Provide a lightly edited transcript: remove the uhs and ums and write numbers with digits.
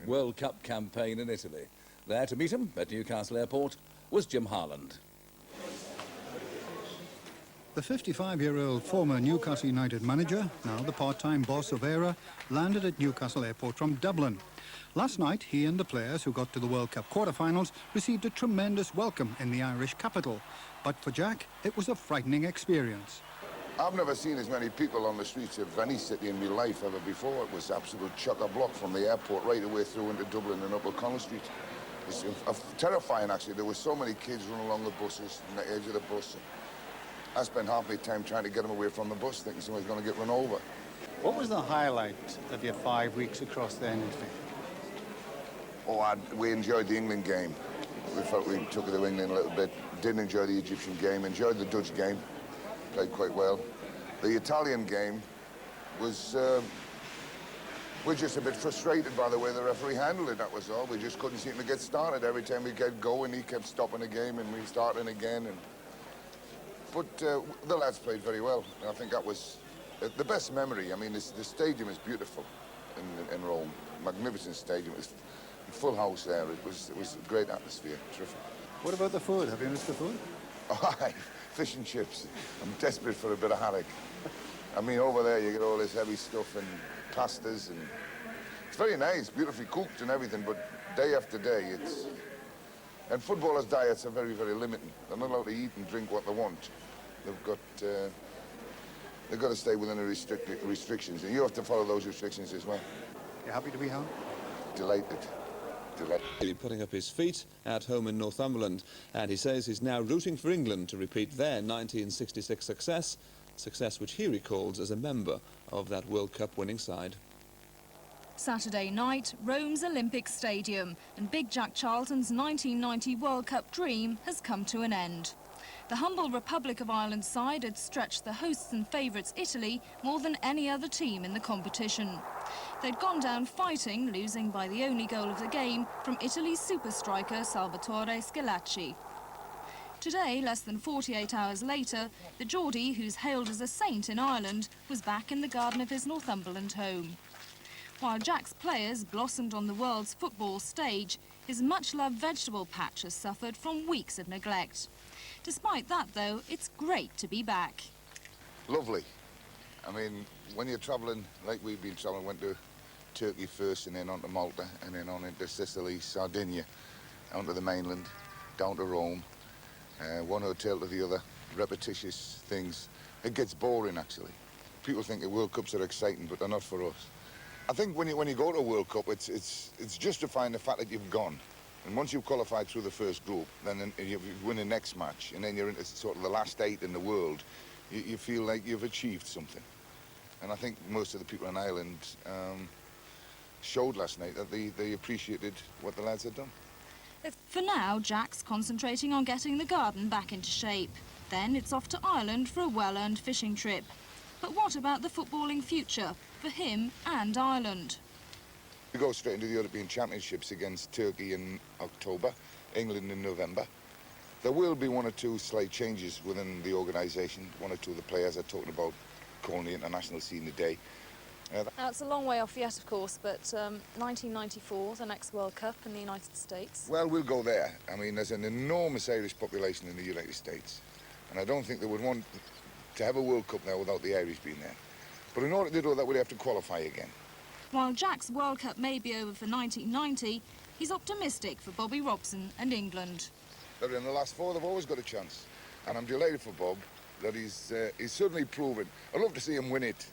World Cup campaign in Italy. There to meet him at Newcastle Airport was Jim Harland. The 55-year-old former Newcastle United manager, now the part-time boss of ERA, landed at Newcastle Airport from Dublin. Last night, he and the players who got to the World Cup quarter-finals received a tremendous welcome in the Irish capital. But for Jack, it was a frightening experience. I've never seen as many people on the streets of any city in my life ever before. It was absolute chock-a-block from the airport right away through into Dublin and up O'Connell Street. It's terrifying, actually. There were so many kids running along the buses and the edge of the bus. I spent half my time trying to get them away from the bus, thinking someone's going to get run over. What was the highlight of your 5 weeks across there in Italy? Oh, we enjoyed the England game. We felt we took it to England a little bit. Didn't enjoy the Egyptian game, enjoyed the Dutch game. Played quite well. The Italian game was... we're just a bit frustrated by the way the referee handled it, that was all. We just couldn't seem to get started. Every time we get going, he kept stopping the game and restarting again. But the lads played very well. And I think that was the best memory. I mean, the stadium is beautiful in Rome. Magnificent stadium. It was a full house there. It was a great atmosphere. Terrific. What about the food? Have you missed the food? Oh, fish and chips. I'm desperate for a bit of haddock. I mean, over there you get all this heavy stuff and pastas, and it's very nice, beautifully cooked and everything, but day after day it's... And footballers' diets are very, very limiting. They're not allowed to eat and drink what they want. They've got to stay within the restrictions, and you have to follow those restrictions as well. You happy to be home? Delighted. Putting up his feet at home in Northumberland, and he says he's now rooting for England to repeat their 1966 success which he recalls as a member of that World Cup winning side. Saturday night, Rome's Olympic Stadium, and big Jack Charlton's 1990 World Cup dream has come to an end. The humble Republic of Ireland side had stretched the hosts and favourites Italy more than any other team in the competition. They'd gone down fighting, losing by the only goal of the game from Italy's super striker Salvatore Schillaci. Today, less than 48 hours later, the Geordie, who's hailed as a saint in Ireland, was back in the garden of his Northumberland home. While Jack's players blossomed on the world's football stage, his much-loved vegetable patch has suffered from weeks of neglect. Despite that, though, it's great to be back. Lovely. I mean, when you're travelling, like we've been travelling, went to Turkey first and then on to Malta and then on into Sicily, Sardinia, onto the mainland, down to Rome, one hotel to the other, repetitious things. It gets boring, actually. People think the World Cups are exciting, but they're not for us. I think when you go to a World Cup, it's justifying the fact that you've gone. And once you've qualified through the first group, then you win the next match, and then you're into sort of the last 8 in the world, you feel like you've achieved something. And I think most of the people in Ireland showed last night that they appreciated what the lads had done. For now, Jack's concentrating on getting the garden back into shape. Then it's off to Ireland for a well-earned fishing trip. But what about the footballing future for him and Ireland? We go straight into the European Championships against Turkey in October, England in November. There will be 1 or 2 slight changes within the organisation. 1 or 2 of the players are talking about calling the international scene today. Now, it's a long way off yet, of course, but 1994, the next World Cup in the United States. Well, we'll go there. I mean, there's an enormous Irish population in the United States, and I don't think they would want to have a World Cup now without the Irish being there. But in order to do that, we'd have to qualify again. While Jack's World Cup may be over for 1990, he's optimistic for Bobby Robson and England. But in the last 4, they've always got a chance, and I'm delighted for Bob that he's certainly proven. I'd love to see him win it.